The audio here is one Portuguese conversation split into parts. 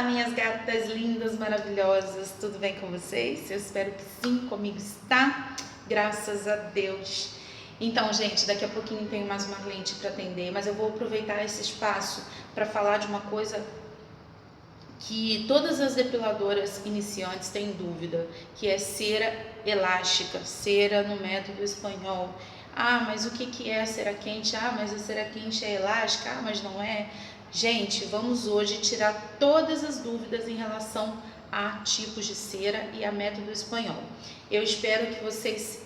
minhas gatas lindas, maravilhosas, tudo bem com vocês? Eu espero que sim, comigo está, graças a Deus. Então, gente, daqui a pouquinho tem mais uma cliente para atender, mas eu vou aproveitar esse espaço para falar de uma coisa que todas as depiladoras iniciantes têm dúvida, que é cera elástica, cera no método espanhol. Ah, mas o que é a cera quente? Ah, mas a cera quente é elástica? Ah, mas não é? Gente, vamos hoje tirar todas as dúvidas em relação a tipos de cera e a método espanhol. Eu espero que vocês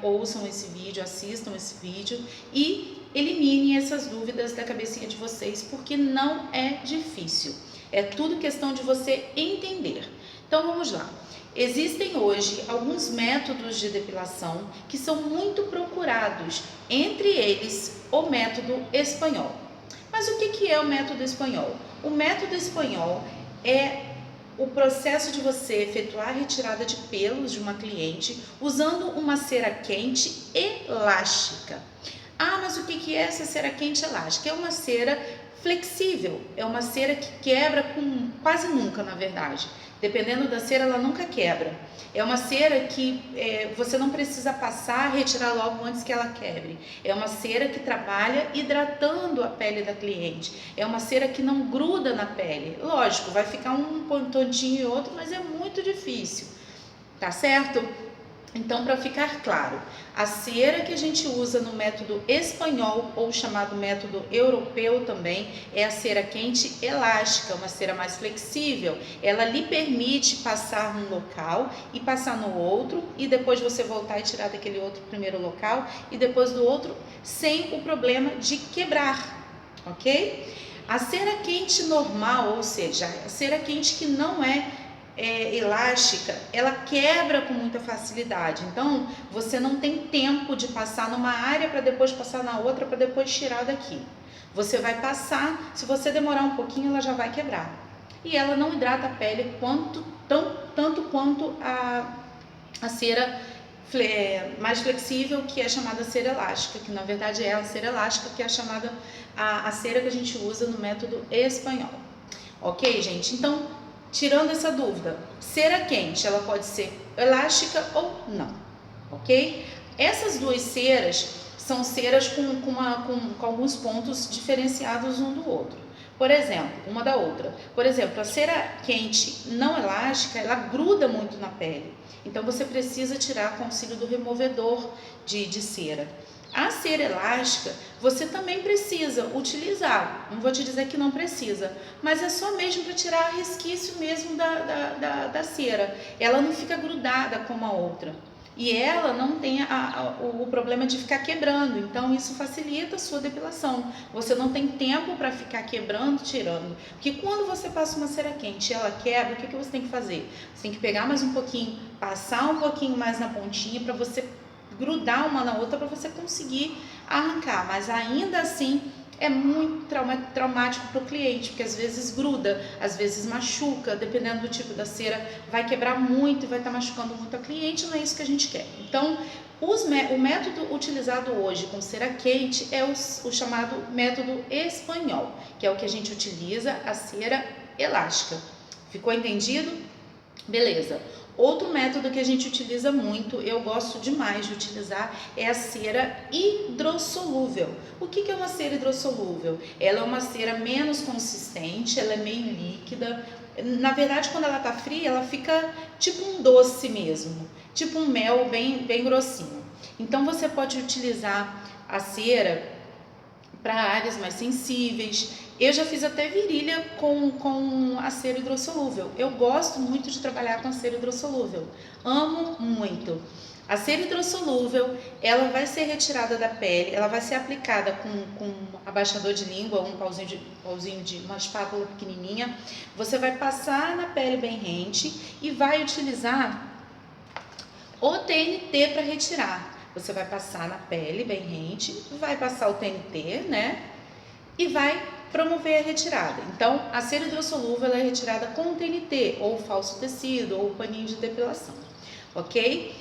ouçam esse vídeo, assistam esse vídeo e eliminem essas dúvidas da cabecinha de vocês, porque não é difícil. É tudo questão de você entender. Então vamos lá. Existem hoje alguns métodos de depilação que são muito procurados, entre eles o método espanhol. Mas o que é o método espanhol? O método espanhol é o processo de você efetuar a retirada de pelos de uma cliente usando uma cera quente elástica. Ah, mas o que é essa cera quente elástica? É uma cera flexível, é uma cera que quebra quase nunca, na verdade. Dependendo da cera, ela nunca quebra. É uma cera que você não precisa passar, retirar logo antes que ela quebre. É uma cera que trabalha hidratando a pele da cliente. É uma cera que não gruda na pele. Lógico, vai ficar um pontinho e outro, mas é muito difícil, tá certo? Então, para ficar claro, a cera que a gente usa no método espanhol, ou chamado método europeu também, é a cera quente elástica, uma cera mais flexível. Ela lhe permite passar num local e passar no outro, e depois você voltar e tirar daquele outro primeiro local, e depois do outro, sem o problema de quebrar, ok? A cera quente normal, ou seja, a cera quente que não é elástica, ela quebra com muita facilidade. Então, você não tem tempo de passar numa área para depois passar na outra, para depois tirar daqui. Você vai passar, se você demorar um pouquinho, ela já vai quebrar. E ela não hidrata a pele tanto quanto a cera mais flexível, que é chamada cera elástica, que na verdade é a cera elástica, que é chamada a cera que a gente usa no método espanhol. Ok, gente? Então, tirando essa dúvida, cera quente, ela pode ser elástica ou não, ok? Essas duas ceras são ceras com alguns pontos diferenciados um do outro. Por exemplo, uma da outra. Por exemplo, a cera quente não elástica, ela gruda muito na pele. Então, você precisa tirar com auxílio do removedor de cera. A cera elástica, você também precisa utilizar, não vou te dizer que não precisa, mas é só mesmo para tirar resquício mesmo da cera. Ela não fica grudada como a outra. E ela não tem o problema de ficar quebrando, então isso facilita a sua depilação. Você não tem tempo para ficar quebrando, tirando. Porque quando você passa uma cera quente e ela quebra, o que você tem que fazer? Você tem que pegar mais um pouquinho, passar um pouquinho mais na pontinha para você grudar uma na outra para você conseguir arrancar, mas ainda assim é muito traumático para o cliente, porque às vezes gruda, às vezes machuca, dependendo do tipo da cera, vai quebrar muito e vai estar machucando muito a cliente, não é isso que a gente quer. Então, o método utilizado hoje com cera quente é o chamado método espanhol, que é o que a gente utiliza, a cera elástica. Ficou entendido? Beleza. Outro método que a gente utiliza muito, eu gosto demais de utilizar, é a cera hidrossolúvel. O que é uma cera hidrossolúvel? Ela é uma cera menos consistente, ela é meio líquida. Na verdade, quando ela está fria, ela fica tipo um doce mesmo, tipo um mel bem grossinho. Então, você pode utilizar a cera para áreas mais sensíveis. Eu já fiz até virilha com a cera hidrossolúvel. Eu gosto muito de trabalhar com a cera hidrossolúvel. Amo muito. A cera hidrossolúvel, ela vai ser retirada da pele, ela vai ser aplicada com um abaixador de língua, um pauzinho de uma espátula pequenininha. Você vai passar na pele bem rente e vai utilizar o TNT para retirar. Você vai passar na pele bem rente, vai passar o TNT, né? E vai promover a retirada. Então, a cera hidrossolúvel ela é retirada com o TNT, ou falso tecido, ou paninho de depilação, ok?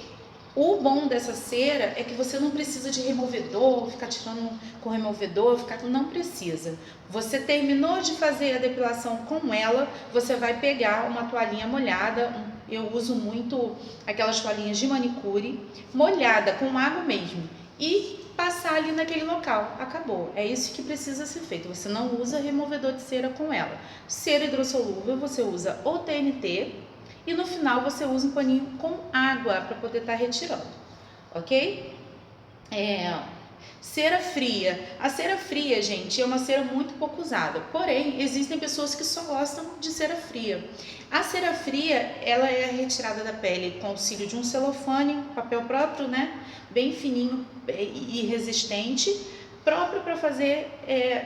O bom dessa cera é que você não precisa de removedor, ficar tirando com removedor, não precisa. Você terminou de fazer a depilação com ela, você vai pegar uma toalhinha molhada, eu uso muito aquelas toalhinhas de manicure, molhada com água mesmo, e passar ali naquele local. Acabou. É isso que precisa ser feito. Você não usa removedor de cera com ela. Cera hidrossolúvel, você usa o TNT e no final você usa um paninho com água para poder estar retirando, ok? Cera fria. A cera fria, gente, é uma cera muito pouco usada. Porém, existem pessoas que só gostam de cera fria. A cera fria, ela é retirada da pele com auxílio de um celofane, papel próprio, né? Bem fininho e resistente, próprio para fazer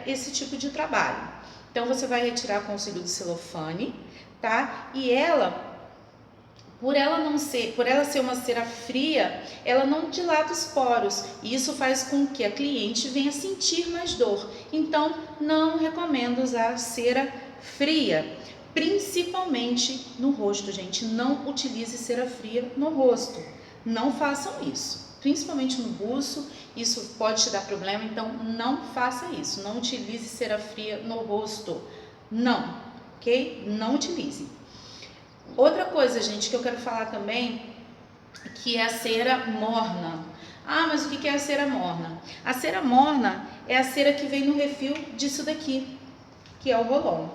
esse tipo de trabalho. Então, você vai retirar com auxílio do celofane, tá? E por ela ser uma cera fria, ela não dilata os poros e isso faz com que a cliente venha sentir mais dor. Então, não recomendo usar cera fria, principalmente no rosto, gente. Não utilize cera fria no rosto. Não façam isso, principalmente no buço. Isso pode te dar problema, então não faça isso. Não utilize cera fria no rosto. Não, ok? Não utilize. Outra coisa, gente, que eu quero falar também, que é a cera morna. Ah, mas o que é a cera morna? A cera morna é a cera que vem no refil disso daqui, que é o Rolon.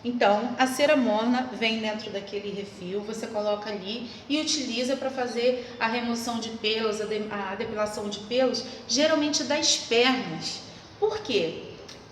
Então, a cera morna vem dentro daquele refil, você coloca ali e utiliza para fazer a remoção de pelos, a depilação de pelos, geralmente das pernas. Por quê?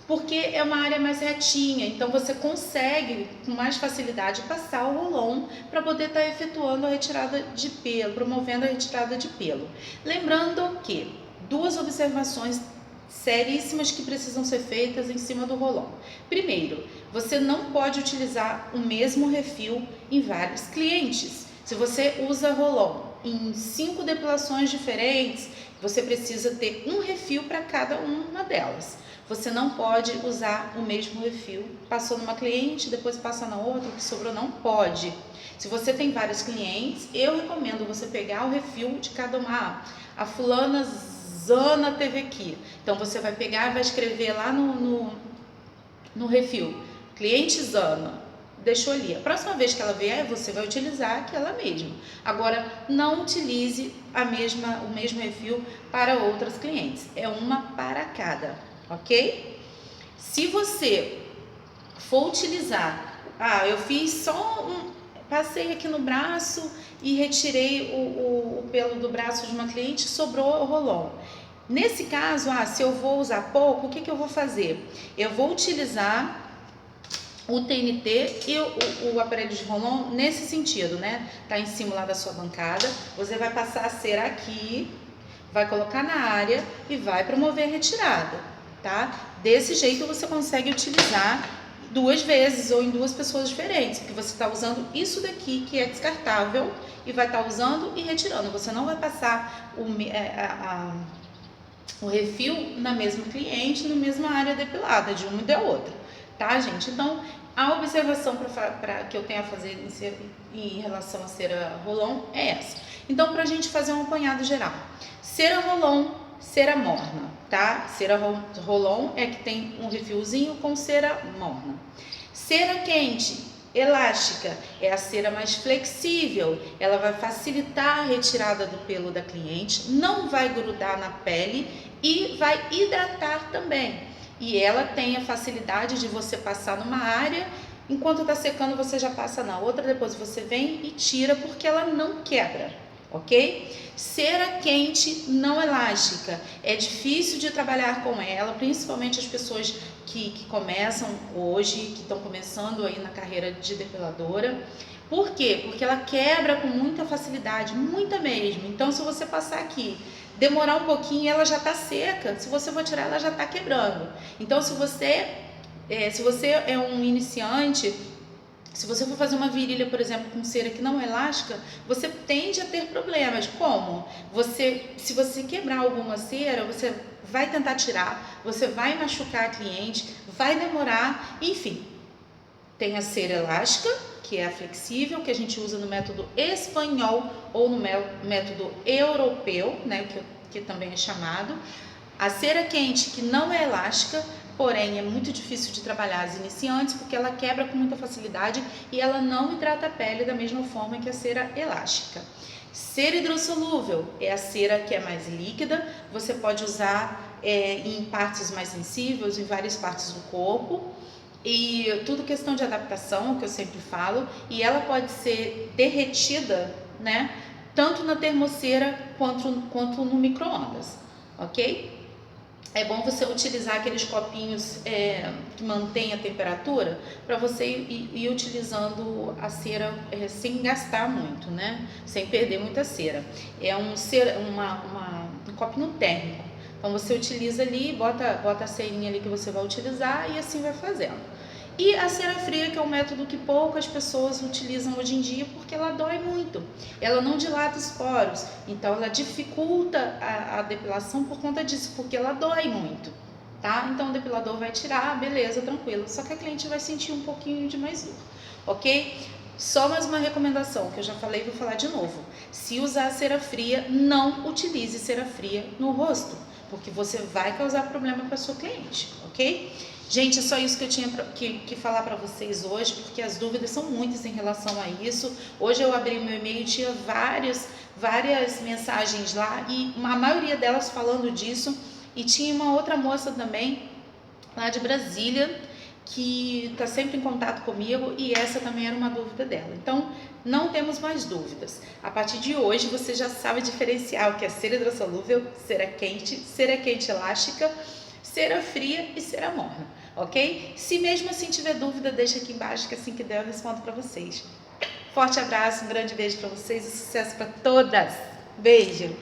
Porque é uma área mais retinha, então você consegue com mais facilidade passar o Rolon para poder estar efetuando a retirada de pelo, promovendo a retirada de pelo. Lembrando que duas observações seríssimas que precisam ser feitas em cima do Rolon. Primeiro, você não pode utilizar o mesmo refil em vários clientes. Se você usa Rolon em 5 depilações diferentes, você precisa ter um refil para cada uma delas. Você não pode usar o mesmo refil, passou numa cliente, depois passa na outra, o que sobrou não pode. Se você tem vários clientes, eu recomendo você pegar o refil de cada uma. A fulana Zana teve aqui, então você vai pegar e vai escrever lá no refil, cliente Zana, deixou ali. A próxima vez que ela vier, você vai utilizar aquela mesma. Agora, não utilize o mesmo refil para outras clientes, é uma para cada. Ok? Se você for utilizar, eu fiz só passei aqui no braço e retirei o pelo do braço de uma cliente, sobrou o Rolon. Nesse caso, se eu vou usar pouco, o que eu vou fazer? Eu vou utilizar o TNT e o aparelho de Rolon nesse sentido, né? Tá em cima lá da sua bancada, você vai passar a cera aqui, vai colocar na área e vai promover a retirada. Tá? Desse jeito você consegue utilizar 2 vezes ou em 2 pessoas diferentes, porque você está usando isso daqui que é descartável e vai estar usando e retirando. Você não vai passar o refil na mesma cliente, na mesma área depilada, de uma e da outra, tá, gente? Então, a observação que eu tenho a fazer em relação à cera Rolon é essa. Então, para a gente fazer um apanhado geral, cera Rolon, cera morna, tá? Cera Rolon é que tem um refilzinho com cera morna. Cera quente, elástica, é a cera mais flexível, ela vai facilitar a retirada do pelo da cliente, não vai grudar na pele e vai hidratar também. E ela tem a facilidade de você passar numa área, enquanto está secando você já passa na outra, depois você vem e tira porque ela não quebra. Ok? Cera quente não elástica, é difícil de trabalhar com ela, principalmente as pessoas que começam hoje, que estão começando aí na carreira de depiladora. Por quê? Porque ela quebra com muita facilidade, muita mesmo. Então, se você passar aqui, demorar um pouquinho, ela já está seca. Se você for tirar, ela já está quebrando. Então, se você é um iniciante, se você for fazer uma virilha, por exemplo, com cera que não é elástica, você tende a ter problemas. Como? Se você quebrar alguma cera, você vai tentar tirar, você vai machucar a cliente, vai demorar, enfim. Tem a cera elástica que é a flexível, que a gente usa no método espanhol ou no método europeu, né, que também é chamado. A cera quente, que não é elástica, porém é muito difícil de trabalhar as iniciantes, porque ela quebra com muita facilidade e ela não hidrata a pele da mesma forma que a cera elástica. Cera hidrossolúvel é a cera que é mais líquida, você pode usar em partes mais sensíveis, em várias partes do corpo, e tudo questão de adaptação, que eu sempre falo, e ela pode ser derretida, né, tanto na termocera quanto no micro-ondas, ok? É bom você utilizar aqueles copinhos que mantém a temperatura para você ir utilizando a cera sem gastar muito, né? Sem perder muita cera. É um copinho térmico. Então você utiliza ali, bota a cerinha ali que você vai utilizar e assim vai fazendo. E a cera fria, que é um método que poucas pessoas utilizam hoje em dia porque ela dói muito. Ela não dilata os poros, então ela dificulta a depilação por conta disso, porque ela dói muito, tá? Então o depilador vai tirar, beleza, tranquilo. Só que a cliente vai sentir um pouquinho de mais dor, ok? Só mais uma recomendação que eu já falei, vou falar de novo. Se usar cera fria, não utilize cera fria no rosto, porque você vai causar problema para sua cliente, ok? Gente, é só isso que eu tinha que falar para vocês hoje, porque as dúvidas são muitas em relação a isso. Hoje eu abri meu e-mail e tinha várias mensagens lá, e a maioria delas falando disso. E tinha uma outra moça também, lá de Brasília, que está sempre em contato comigo, e essa também era uma dúvida dela. Então, não temos mais dúvidas. A partir de hoje, você já sabe diferenciar o que é cera hidrossolúvel, cera quente elástica, cera fria e cera morna, ok? Se mesmo assim tiver dúvida, deixa aqui embaixo que assim que der eu respondo para vocês. Forte abraço, um grande beijo para vocês e sucesso para todas. Beijo!